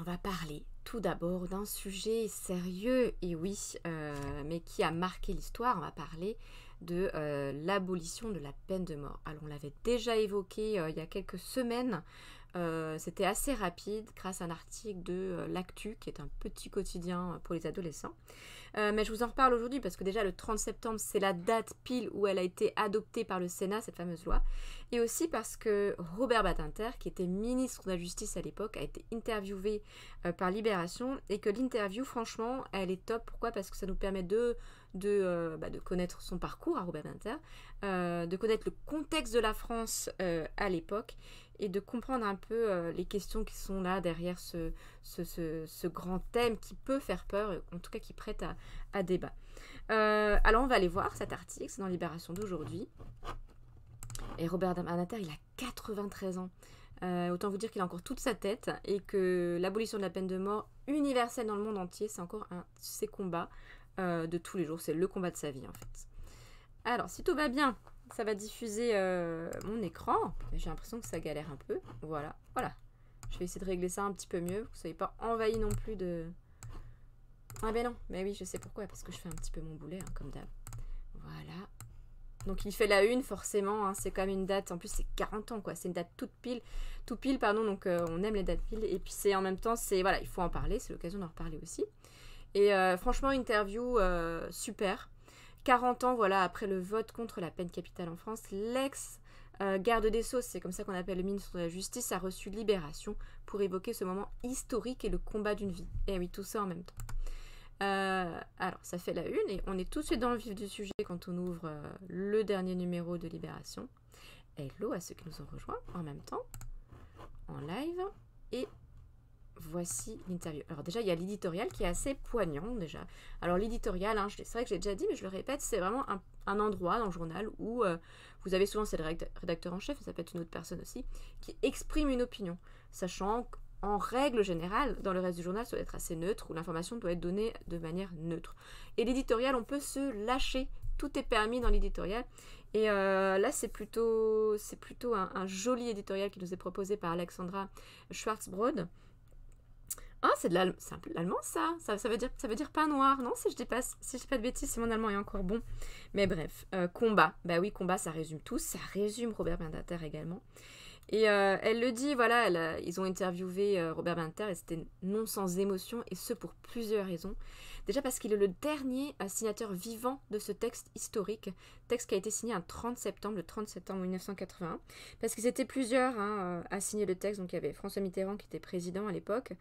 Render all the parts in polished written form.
va parler tout d'abord d'un sujet sérieux, et oui, mais qui a marqué l'histoire. On va parler de l'abolition de la peine de mort. Alors on l'avait déjà évoqué il y a quelques semaines, c'était assez rapide grâce à un article de l'Actu, qui est un petit quotidien pour les adolescents. Mais je vous en reparle aujourd'hui parce que déjà le 30 septembre, c'est la date pile où elle a été adoptée par le Sénat, cette fameuse loi. Et aussi parce que Robert Badinter, qui était ministre de la Justice à l'époque, a été interviewé par Libération, et que l'interview, franchement, elle est top. Pourquoi? Parce que ça nous permet de connaître son parcours à Robert Badinter, de connaître le contexte de la France à l'époque, et de comprendre un peu les questions qui sont là derrière ce grand thème qui peut faire peur, en tout cas qui prête à débat. Alors on va aller voir cet article, c'est dans Libération d'aujourd'hui. Et Robert Badinter, il a 93 ans. Autant vous dire qu'il a encore toute sa tête, et que l'abolition de la peine de mort universelle dans le monde entier, c'est encore un de ses combats de tous les jours. C'est le combat de sa vie, en fait. Alors, si tout va bien, ça va diffuser mon écran. J'ai l'impression que ça galère un peu. Voilà, voilà. Je vais essayer de régler ça un petit peu mieux, que vous ne soyez pas envahi non plus de... Ah ben non, mais oui, je sais pourquoi, parce que je fais un petit peu mon boulet, hein, comme d'hab. Voilà. Donc il fait la une, forcément, hein, c'est quand même une date, en plus c'est 40 ans, quoi, c'est une date tout pile, pardon, donc on aime les dates piles, et puis c'est en même temps, c'est, voilà, il faut en parler, c'est l'occasion d'en reparler aussi. Et franchement, interview super. 40 ans, voilà, après le vote contre la peine capitale en France, l'ex-garde des Sceaux, c'est comme ça qu'on appelle le ministre de la Justice, a reçu Libération pour évoquer ce moment historique et le combat d'une vie. Et oui, tout ça en même temps. Alors, ça fait la une, et on est tout de suite dans le vif du sujet quand on ouvre le dernier numéro de Libération. Hello à ceux qui nous ont rejoints en même temps, en live, et voici l'interview. Alors déjà, il y a l'éditorial qui est assez poignant déjà. Alors l'éditorial, hein, c'est vrai que j'ai déjà dit, mais je le répète, c'est vraiment un endroit dans le journal où vous avez souvent, c'est le rédacteur en chef, ça peut être une autre personne aussi, qui exprime une opinion, sachant que en règle générale, dans le reste du journal, ça doit être assez neutre, où l'information doit être donnée de manière neutre. Et l'éditorial, on peut se lâcher. Tout est permis dans l'éditorial. Et là, c'est plutôt un joli éditorial qui nous est proposé par Alexandra Schwarzbrod. Ah, c'est un peu de l'allemand, ça. Ça veut dire pas noir, non? Si je dis pas de bêtises, si mon allemand est encore bon. Mais bref, combat. Bah oui, combat, ça résume tout. Ça résume Robert Badinter également. Et elle le dit, voilà, ils ont interviewé Robert Badinter, et c'était non sans émotion, et ce pour plusieurs raisons. Déjà parce qu'il est le dernier signateur vivant de ce texte historique, texte qui a été signé le 30 septembre 1981, parce qu'ils étaient plusieurs à signer le texte. Donc il y avait François Mitterrand qui était président à l'époque,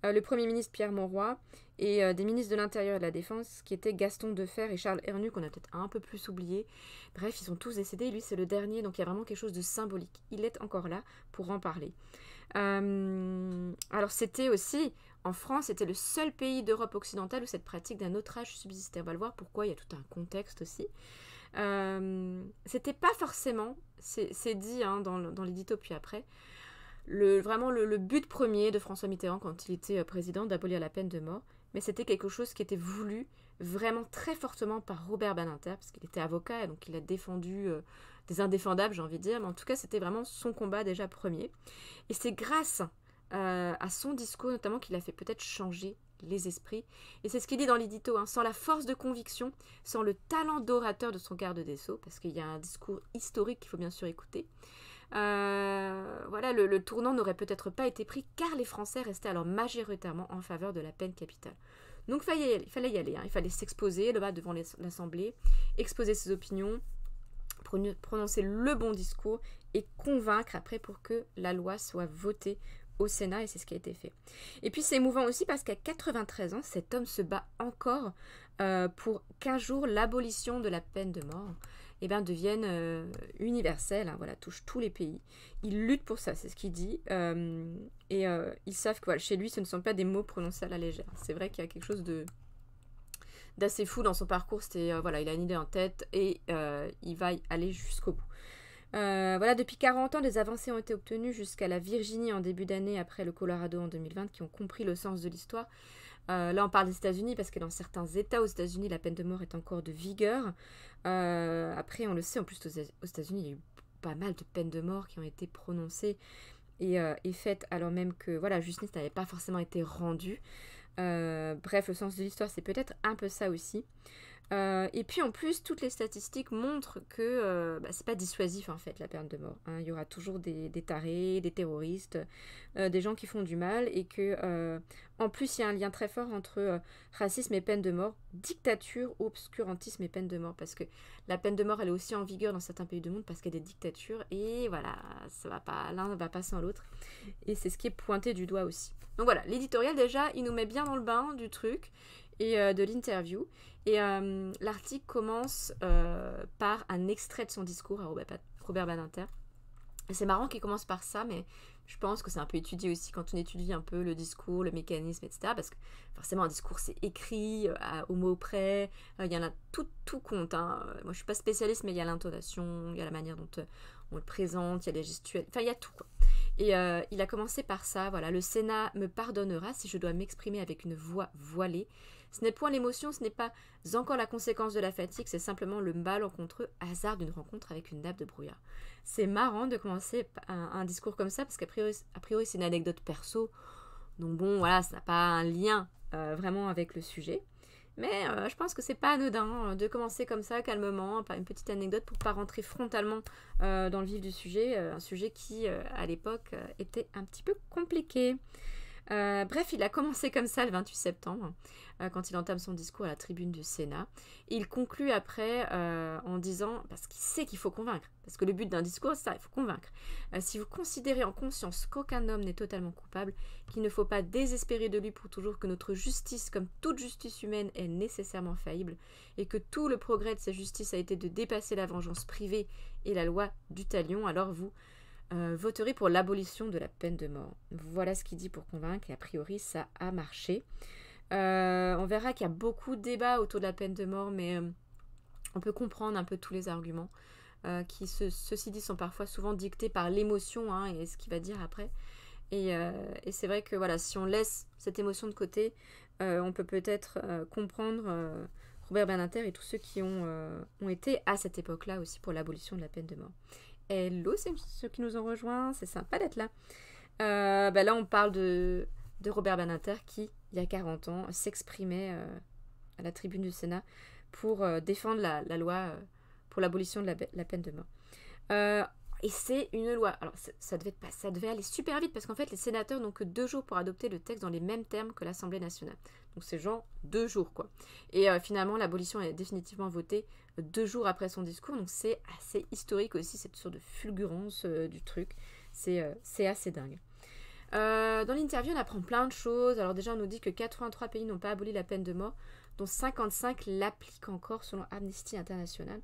le Premier ministre Pierre Mauroy, et des ministres de l'Intérieur et de la Défense qui étaient Gaston Defferre et Charles Hernu, qu'on a peut-être un peu plus oublié. Bref, ils sont tous décédés, lui c'est le dernier, donc il y a vraiment quelque chose de symbolique. Il est encore là pour en parler. Alors c'était aussi, en France, c'était le seul pays d'Europe occidentale où cette pratique d'un autre âge subsistait. On va le voir pourquoi, il y a tout un contexte aussi. C'était pas forcément, c'est dit dans l'édito puis après, vraiment le but premier de François Mitterrand quand il était président, d'abolir la peine de mort, mais c'était quelque chose qui était voulu vraiment très fortement par Robert Badinter, parce qu'il était avocat, et donc il a défendu des indéfendables, j'ai envie de dire, mais en tout cas c'était vraiment son combat déjà premier. Et c'est grâce à son discours notamment qu'il a fait peut-être changer les esprits. Et c'est ce qu'il dit dans l'édito, sans la force de conviction, sans le talent d'orateur de son garde des Sceaux, parce qu'il y a un discours historique qu'il faut bien sûr écouter. Voilà, le tournant n'aurait peut-être pas été pris, car les Français restaient alors majoritairement en faveur de la peine capitale. Donc il fallait y aller, il fallait s'exposer là-bas devant l'Assemblée, exposer ses opinions, prononcer le bon discours et convaincre après pour que la loi soit votée au Sénat, et c'est ce qui a été fait. Et puis c'est émouvant aussi parce qu'à 93 ans, cet homme se bat encore pour qu'un jour l'abolition de la peine de mort devienne universelle, voilà, touche tous les pays. Il lutte pour ça, c'est ce qu'il dit, et ils savent que voilà, chez lui, ce ne sont pas des mots prononcés à la légère. C'est vrai qu'il y a quelque chose d'assez fou dans son parcours. C'était voilà, il a une idée en tête, et il va y aller jusqu'au bout. Voilà, depuis 40 ans, des avancées ont été obtenues jusqu'à la Virginie en début d'année, après le Colorado en 2020, qui ont compris le sens de l'histoire. Là, on parle des États-Unis parce que dans certains États aux États-Unis, la peine de mort est encore de vigueur. Après, on le sait, en plus, aux États-Unis, il y a eu pas mal de peines de mort qui ont été prononcées est faite alors même que voilà, justice n'avait pas forcément été rendue. Bref, le sens de l'histoire, c'est peut-être un peu ça aussi. Et puis en plus, toutes les statistiques montrent que c'est pas dissuasif en fait la peine de mort. Hein. Il y aura toujours des tarés, des terroristes, des gens qui font du mal et que en plus il y a un lien très fort entre racisme et peine de mort, dictature, obscurantisme et peine de mort parce que la peine de mort elle est aussi en vigueur dans certains pays du monde parce qu'il y a des dictatures et voilà, ça va pas, l'un ne va pas sans l'autre et c'est ce qui est pointé du doigt aussi. Donc voilà, l'éditorial déjà, il nous met bien dans le bain du truc et de l'interview. Et l'article commence par un extrait de son discours à Robert Badinter. Et c'est marrant qu'il commence par ça, mais je pense que c'est un peu étudié aussi quand on étudie un peu le discours, le mécanisme, etc. Parce que forcément, un discours, c'est écrit au mot près. Il y en a tout compte. Hein. Moi, je suis pas spécialiste, mais il y a l'intonation, il y a la manière dont on le présente, il y a les gestuels. Enfin, il y a tout, quoi. Et il a commencé par ça. Voilà, le Sénat me pardonnera si je dois m'exprimer avec une voix voilée. Ce n'est point l'émotion, ce n'est pas encore la conséquence de la fatigue, c'est simplement le malencontreux hasard d'une rencontre avec une nappe de brouillard. C'est marrant de commencer un discours comme ça, parce qu'a priori c'est une anecdote perso, donc bon, voilà, ça n'a pas un lien vraiment avec le sujet. Mais je pense que c'est pas anodin de commencer comme ça, calmement, par une petite anecdote, pour pas rentrer frontalement dans le vif du sujet, un sujet qui, à l'époque, était un petit peu compliqué. Bref, il a commencé comme ça le 28 septembre, quand il entame son discours à la tribune du Sénat. Et il conclut après en disant, parce qu'il sait qu'il faut convaincre, parce que le but d'un discours, c'est ça, il faut convaincre. Si vous considérez en conscience qu'aucun homme n'est totalement coupable, qu'il ne faut pas désespérer de lui pour toujours, que notre justice, comme toute justice humaine, est nécessairement faillible, et que tout le progrès de sa justice a été de dépasser la vengeance privée et la loi du talion, alors vous voterez pour l'abolition de la peine de mort. Voilà ce qu'il dit pour convaincre, et a priori ça a marché. On verra qu'il y a beaucoup de débats autour de la peine de mort, mais on peut comprendre un peu tous les arguments qui, ceci dit, sont parfois souvent dictés par l'émotion et ce qu'il va dire après. Et c'est vrai que voilà, si on laisse cette émotion de côté, on peut peut-être comprendre Robert Badinter et tous ceux qui ont été à cette époque-là aussi pour l'abolition de la peine de mort. Hello, c'est ceux qui nous ont rejoints, c'est sympa d'être là. Là, on parle de Robert Badinter qui, il y a 40 ans, s'exprimait à la tribune du Sénat pour défendre la loi pour l'abolition de la peine de mort. Et c'est une loi. Alors, ça devait aller super vite parce qu'en fait, les sénateurs n'ont que 2 jours pour adopter le texte dans les mêmes termes que l'Assemblée nationale. Donc, c'est genre 2 jours, quoi. Et finalement, l'abolition est définitivement votée 2 jours après son discours. Donc, c'est assez historique aussi, cette sorte de fulgurance du truc. C'est assez dingue. Dans l'interview, on apprend plein de choses. Alors déjà, on nous dit que 83 pays n'ont pas aboli la peine de mort, dont 55 l'appliquent encore selon Amnesty International.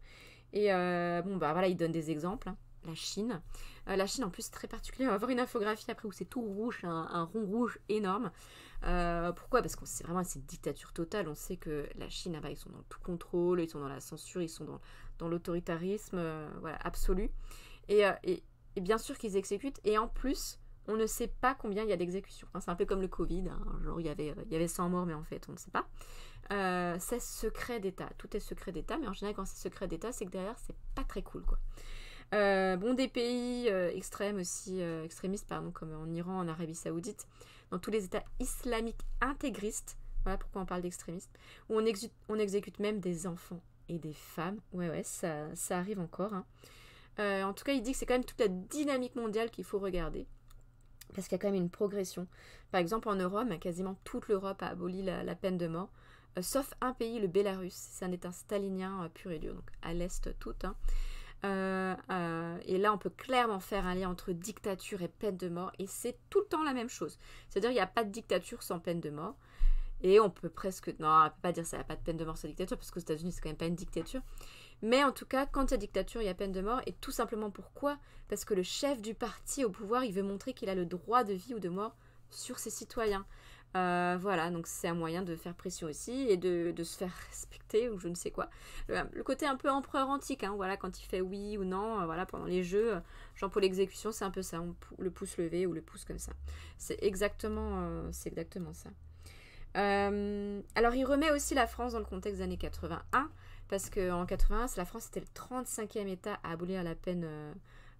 Et voilà, il donne des exemples. Hein. La Chine, en plus, c'est très particulier. On va voir une infographie après où c'est tout rouge, un rond rouge énorme. Pourquoi? Parce que c'est vraiment une dictature totale. On sait que la Chine, ils sont dans le tout contrôle, ils sont dans la censure, ils sont dans l'autoritarisme absolu. Et bien sûr qu'ils exécutent. Et en plus, on ne sait pas combien il y a d'exécutions. Hein, c'est un peu comme le Covid. Genre, il y avait 100 morts, mais en fait, on ne sait pas. C'est secret d'État. Tout est secret d'État, mais en général, quand c'est secret d'État, c'est que derrière, c'est pas très cool, quoi. Des pays extrêmes aussi, extrémistes, comme en Iran, en Arabie Saoudite, dans tous les États islamiques intégristes, voilà pourquoi on parle d'extrémistes, où on exécute même des enfants et des femmes. Ouais, ça arrive encore. Hein. En tout cas, il dit que c'est quand même toute la dynamique mondiale qu'il faut regarder, parce qu'il y a quand même une progression. Par exemple, en Europe, quasiment toute l'Europe a aboli la peine de mort, sauf un pays, le Bélarus. C'est un État stalinien pur et dur, donc à l'Est tout. Hein. Et là on peut clairement faire un lien entre dictature et peine de mort, et c'est tout le temps la même chose, c'est-à-dire il n'y a pas de dictature sans peine de mort, et on peut presque, non, on peut pas dire ça, il n'y a pas de peine de mort sans dictature, parce qu'aux États-Unis c'est quand même pas une dictature, mais en tout cas quand il y a dictature il y a peine de mort, et tout simplement pourquoi? Parce que le chef du parti au pouvoir il veut montrer qu'il a le droit de vie ou de mort sur ses citoyens. Voilà, donc c'est un moyen de faire pression aussi et de se faire respecter ou je ne sais quoi. Le côté un peu empereur antique, hein, voilà, quand il fait oui ou non, voilà, pendant les jeux, genre pour l'exécution, c'est un peu ça, le pouce levé ou le pouce comme ça. C'est exactement ça. Alors il remet aussi la France dans le contexte des années 81, parce qu'en 81, la France était le 35e État à abolir la peine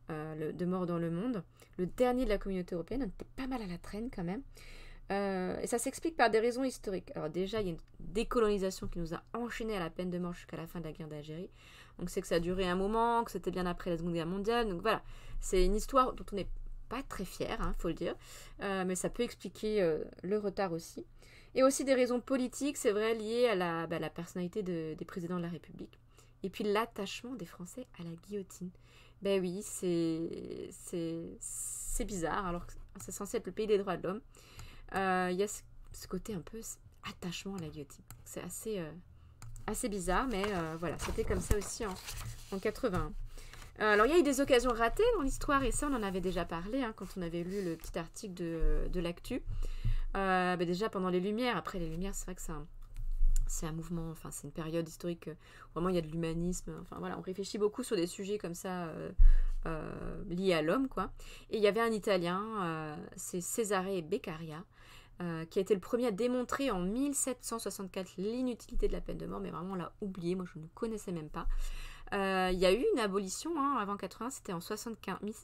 de morts dans le monde. Le dernier de la communauté européenne, on était pas mal à la traîne quand même. Et ça s'explique par des raisons historiques. Alors déjà, il y a une décolonisation qui nous a enchaînés à la peine de mort jusqu'à la fin de la guerre d'Algérie. Donc c'est que ça a duré un moment, que c'était bien après la Seconde Guerre mondiale. Donc voilà, c'est une histoire dont on n'est pas très fier, faut le dire. Mais ça peut expliquer le retard aussi. Et aussi des raisons politiques, c'est vrai, liées à la personnalité des présidents de la République. Et puis l'attachement des Français à la guillotine. Ben oui, c'est bizarre, alors que c'est censé être le pays des droits de l'homme. Il y a ce côté un peu attachement à la guillotine. C'est assez bizarre, mais voilà, c'était comme ça aussi en 81. Alors, il y a eu des occasions ratées dans l'histoire, et ça, on en avait déjà parlé quand on avait lu le petit article de l'Actu. Déjà, pendant les Lumières, après les Lumières, c'est vrai que c'est un mouvement, enfin, c'est une période historique où vraiment il y a de l'humanisme. Enfin, voilà, on réfléchit beaucoup sur des sujets comme ça liés à l'homme, quoi. Et il y avait un Italien, c'est Cesare Beccaria, qui a été le premier à démontrer en 1764 l'inutilité de la peine de mort, mais vraiment on l'a oublié, moi je ne connaissais même pas. Il y a eu une abolition avant 80, c'était en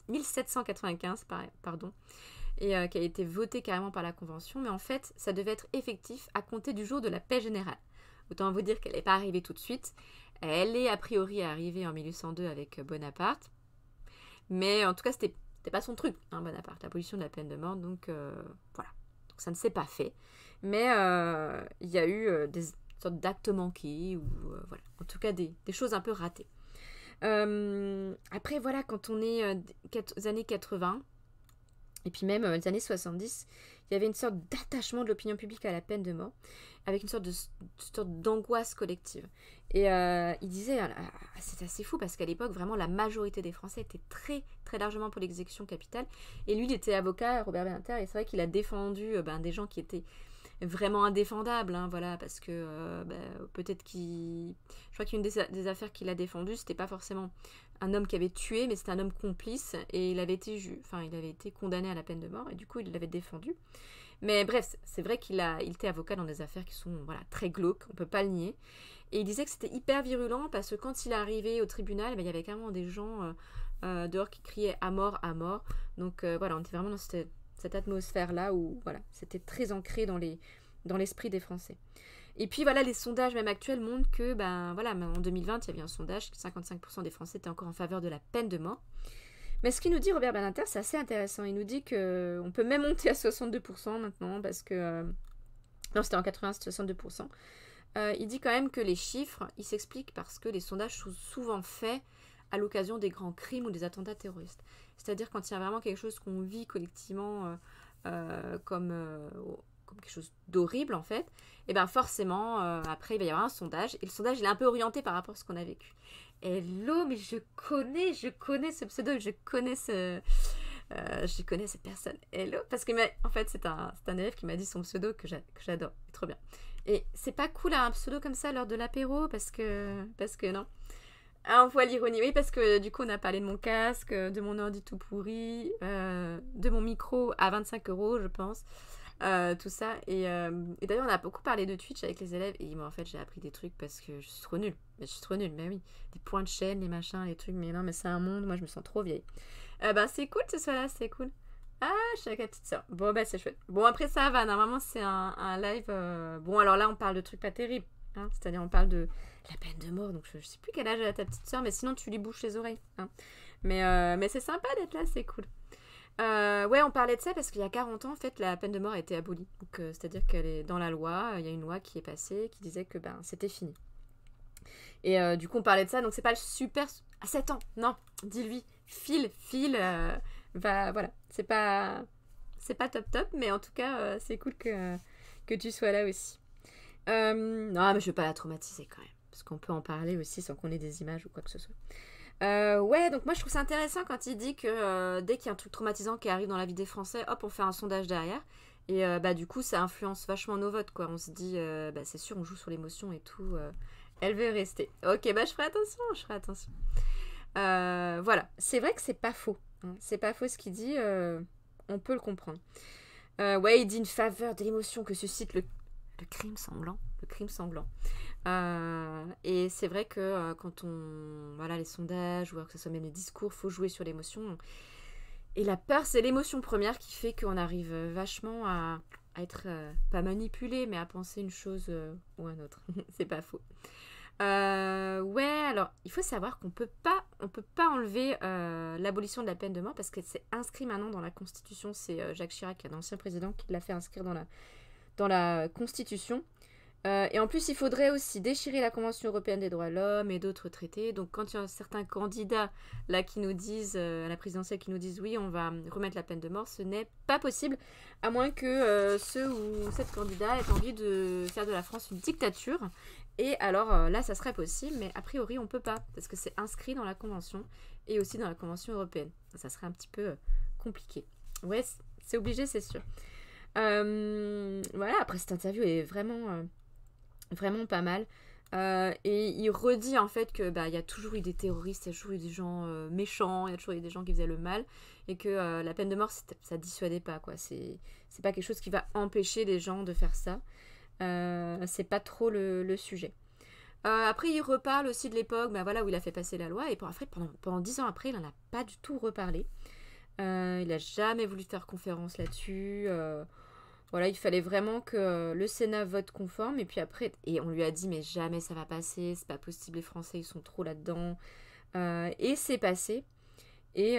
1795, pardon, et qui a été votée carrément par la Convention, mais en fait ça devait être effectif à compter du jour de la paix générale. Autant vous dire qu'elle n'est pas arrivée tout de suite, elle est a priori arrivée en 1802 avec Bonaparte, mais en tout cas c'était pas son truc, Bonaparte, l'abolition de la peine de mort, donc voilà. Ça ne s'est pas fait, mais il y a eu des sortes d'actes manqués, ou voilà, en tout cas des choses un peu ratées. Après, voilà, quand on est aux années 80, et puis même les années 70, il y avait une sorte d'attachement de l'opinion publique à la peine de mort, avec une sorte d'angoisse collective. Et il disait, c'est assez fou, parce qu'à l'époque, vraiment, la majorité des Français étaient très, très largement pour l'exécution capitale. Et lui, il était avocat, Robert Badinter, et c'est vrai qu'il a défendu des gens qui étaient vraiment indéfendables, voilà, parce que peut-être qu'il... Je crois qu'une des affaires qu'il a défendues, c'était pas forcément un homme qui avait tué, mais c'était un homme complice, et il avait été condamné à la peine de mort, et du coup, il l'avait défendu. Mais bref, c'est vrai qu'il était avocat dans des affaires qui sont très glauques, on peut pas le nier. Et il disait que c'était hyper virulent, parce que quand il est arrivé au tribunal, il y avait carrément des gens dehors qui criaient à mort, à mort. Donc voilà, on était vraiment dans cette atmosphère-là où voilà, c'était très ancré dans l'esprit des Français. Et puis voilà, les sondages même actuels montrent que en 2020, il y avait un sondage que 55% des Français étaient encore en faveur de la peine de mort. Mais ce qu'il nous dit, Robert Badinter, c'est assez intéressant. Il nous dit qu'on peut même monter à 62% maintenant, parce que... non, c'était en 80, c'était 62%. Il dit quand même que les chiffres, ils s'expliquent parce que les sondages sont souvent faits à l'occasion des grands crimes ou des attentats terroristes. C'est-à-dire quand il y a vraiment quelque chose qu'on vit collectivement comme quelque chose d'horrible, en fait, et bien forcément, après, il va y avoir un sondage. Et le sondage, il est un peu orienté par rapport à ce qu'on a vécu. Hello, mais je connais ce pseudo, je connais cette personne. Hello, parce que en fait, c'est un élève qui m'a dit son pseudo que j'adore. C'est trop bien. Et c'est pas cool un pseudo comme ça lors de l'apéro, parce que non. On voit l'ironie. Oui, parce que du coup, on a parlé de mon casque, de mon ordi tout pourri, de mon micro à 25 €, je pense. Tout ça. Et d'ailleurs, on a beaucoup parlé de Twitch avec les élèves. Et moi, en fait, j'ai appris des trucs parce que je suis trop nulle. Mais je suis trop nulle, mais oui. Des points de chaîne, les machins, les trucs. Mais non, mais c'est un monde. Moi, je me sens trop vieille. C'est cool, ce soir-là, c'est cool. Ah, je suis avec la petite soeur. Bon, c'est chouette. Bon, après, ça va. Normalement, c'est un live. Bon, alors là, on parle de trucs pas terribles. C'est-à-dire, on parle de la peine de mort. Donc, je sais plus quel âge a ta petite soeur. Mais sinon, tu lui bouches les oreilles. Mais c'est sympa d'être là, c'est cool. Ouais, on parlait de ça parce qu'il y a 40 ans, en fait, la peine de mort a été abolie. Donc, c'est-à-dire qu'elle est dans la loi. Il y a une loi qui est passée qui disait que c'était fini. Et du coup, on parlait de ça. Donc, c'est pas le super... À 7 ans, non, dis-lui. File, voilà. C'est pas top, mais en tout cas, c'est cool que tu sois là aussi. Non, mais je veux pas la traumatiser quand même. Parce qu'on peut en parler aussi sans qu'on ait des images ou quoi que ce soit. Ouais, donc moi je trouve ça intéressant quand il dit que dès qu'il y a un truc traumatisant qui arrive dans la vie des Français, hop, on fait un sondage derrière. Et du coup, ça influence vachement nos votes, quoi. On se dit, c'est sûr, on joue sur l'émotion et tout. Elle veut rester. Ok, je ferai attention. Voilà, c'est vrai que c'est pas faux. C'est pas faux ce qu'il dit, on peut le comprendre. Ouais, il dit une faveur de l'émotion que suscite le crime sanglant. Le crime sanglant. Et c'est vrai que quand on... Voilà, les sondages, ou que ce soit même les discours, faut jouer sur l'émotion. Et la peur, c'est l'émotion première qui fait qu'on arrive vachement à être, pas manipulé, mais à penser une chose ou un autre. C'est pas faux. Ouais, alors, il faut savoir qu'on peut pas enlever l'abolition de la peine de mort parce que c'est inscrit maintenant dans la Constitution. C'est Jacques Chirac, un ancien président, qui l'a fait inscrire dans la Constitution. Et en plus, il faudrait aussi déchirer la Convention européenne des droits de l'homme et d'autres traités. Donc, quand il y a certains candidats là qui nous disent, à la présidentielle, qui nous disent oui, on va remettre la peine de mort, ce n'est pas possible, à moins que ceux ou cette candidat aient envie de faire de la France une dictature. Et alors là, ça serait possible, mais a priori, on peut pas, parce que c'est inscrit dans la Convention et aussi dans la Convention européenne. Ça serait un petit peu compliqué. Ouais, c'est obligé, c'est sûr. Voilà, après, cette interview est vraiment pas mal. Et il redit en fait que il y a toujours eu des terroristes, il y a toujours eu des gens méchants, il y a toujours eu des gens qui faisaient le mal, et que la peine de mort, ça dissuadait pas, quoi. C'est pas quelque chose qui va empêcher les gens de faire ça. C'est pas trop le sujet. Après, il reparle aussi de l'époque voilà, où il a fait passer la loi, et pendant 10 ans après, il n'en a pas du tout reparlé. Il n'a jamais voulu faire conférence là-dessus. Voilà, il fallait vraiment que le Sénat vote conforme. Et puis après, et on lui a dit, mais jamais ça va passer, c'est pas possible, les Français, ils sont trop là-dedans. Et c'est passé. Et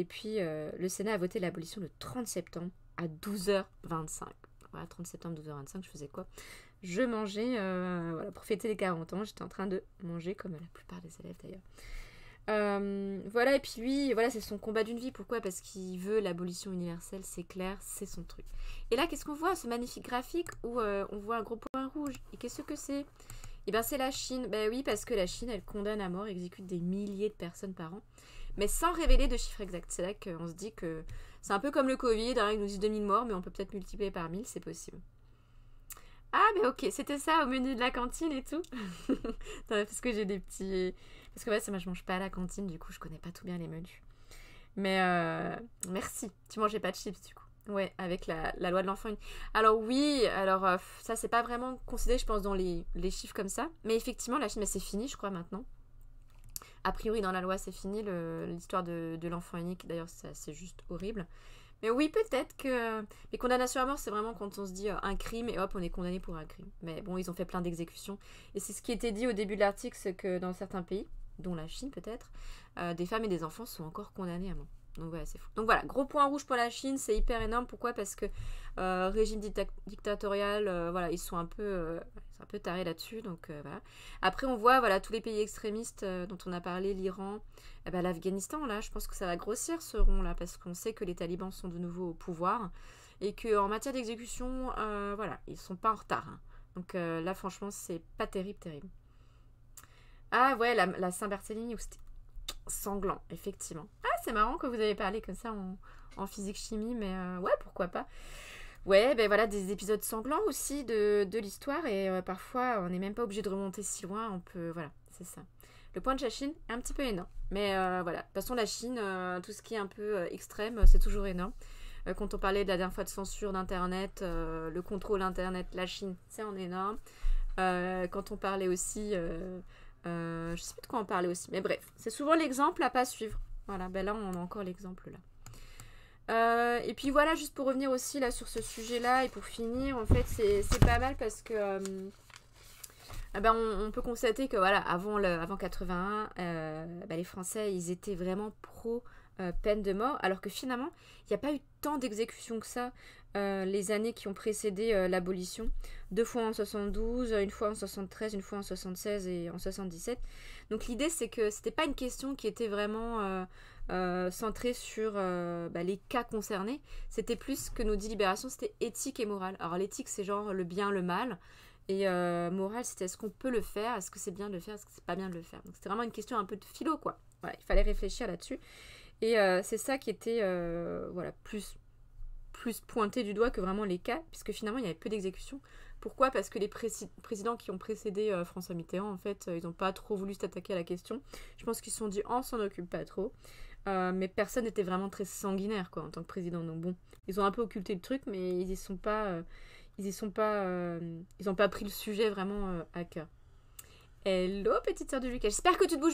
puis, le Sénat a voté l'abolition le 30 septembre à 12h25. Voilà, 30 septembre, 12h25, je faisais quoi? Je mangeais, voilà, pour fêter les 40 ans, j'étais en train de manger, comme la plupart des élèves d'ailleurs. Voilà, et puis lui, voilà, c'est son combat d'une vie. Pourquoi? Parce qu'il veut l'abolition universelle, c'est clair, c'est son truc. Et là, qu'est-ce qu'on voit? Ce magnifique graphique où on voit un gros point rouge. Et qu'est-ce que c'est? Eh bien, c'est la Chine. Ben oui, parce que la Chine, elle condamne à mort, exécute des milliers de personnes par an, mais sans révéler de chiffres exacts. C'est là qu'on se dit que c'est un peu comme le Covid, hein, ils nous disent 2000 morts, mais on peut peut-être multiplier par 1000, c'est possible. Ah, mais ok, c'était ça au menu de la cantine et tout. Parce que j'ai des petits... Parce que ouais, moi je mange pas à la cantine, du coup je connais pas tout bien les menus. Mais merci, tu mangeais pas de chips du coup. Ouais, avec la loi de l'enfant unique. Alors oui, alors ça c'est pas vraiment considéré je pense dans les chiffres comme ça. Mais effectivement la Chine, mais c'est fini je crois maintenant. A priori dans la loi c'est fini l'histoire de l'enfant unique. D'ailleurs c'est juste horrible. Mais oui, peut-être que les condamnations à mort, c'est vraiment quand on se dit un crime et hop, on est condamné pour un crime. Mais bon, ils ont fait plein d'exécutions. Et c'est ce qui était dit au début de l'article, c'est que dans certains pays, dont la Chine peut-être, des femmes et des enfants sont encore condamnés à mort. Donc voilà, c'est fou. Donc voilà, gros point rouge pour la Chine, c'est hyper énorme. Pourquoi? Parce que régime dictatorial, voilà, ils sont un peu tarés là-dessus. Donc voilà. Après, on voit voilà tous les pays extrémistes dont on a parlé, l'Iran, l'Afghanistan. Là, je pense que ça va grossir ce rond là, parce qu'on sait que les talibans sont de nouveau au pouvoir et que en matière d'exécution, voilà, ils sont pas en retard. Hein. Donc là, franchement, c'est pas terrible. Ah ouais, la Saint-Barthélemy où c'était sanglant, effectivement. Ah, c'est marrant que vous avez parlé comme ça en physique-chimie, mais ouais, pourquoi pas. Ouais, ben voilà, des épisodes sanglants aussi de l'histoire, et parfois, on n'est même pas obligé de remonter si loin, on peut... Voilà, c'est ça. Le point de la Chine est un petit peu énorme, mais voilà. De toute façon, la Chine, tout ce qui est un peu extrême, c'est toujours énorme. Quand on parlait de la dernière fois de censure d'Internet, le contrôle Internet, la Chine, c'est en énorme. Quand on parlait aussi... je sais plus de quoi on parlait aussi, mais bref, c'est souvent l'exemple à pas suivre. Voilà, ben là on a encore l'exemple là. Et puis voilà, juste pour revenir aussi là sur ce sujet-là et pour finir, en fait c'est pas mal parce que on peut constater que voilà, avant 81, les Français ils étaient vraiment pro peine de mort, alors que finalement il n'y a pas eu tant d'exécutions que ça. Les années qui ont précédé l'abolition. 2 fois en 72, une fois en 73, une fois en 76 et en 77. Donc l'idée c'est que c'était pas une question qui était vraiment centrée sur les cas concernés. C'était plus que nous dit Libération, c'était éthique et morale. Alors l'éthique c'est genre le bien, le mal. Et morale c'était est-ce qu'on peut le faire, est-ce que c'est bien de le faire, est-ce que c'est pas bien de le faire. Donc c'était vraiment une question un peu de philo quoi. Voilà, il fallait réfléchir là-dessus. Et c'est ça qui était voilà, plus pointé du doigt que vraiment les cas, puisque finalement il y avait peu d'exécutions. Pourquoi? Parce que les présidents qui ont précédé François Mitterrand, en fait, ils n'ont pas trop voulu s'attaquer à la question. Je pense qu'ils se sont dit, on s'en occupe pas trop. Mais personne n'était vraiment très sanguinaire, quoi, en tant que président. Donc bon, ils ont un peu occulté le truc, mais ils y sont pas... ils y sont pas, ils ont pas pris le sujet vraiment à cœur. Hello petite sœur de Lucas, j'espère que tu te bouges bien.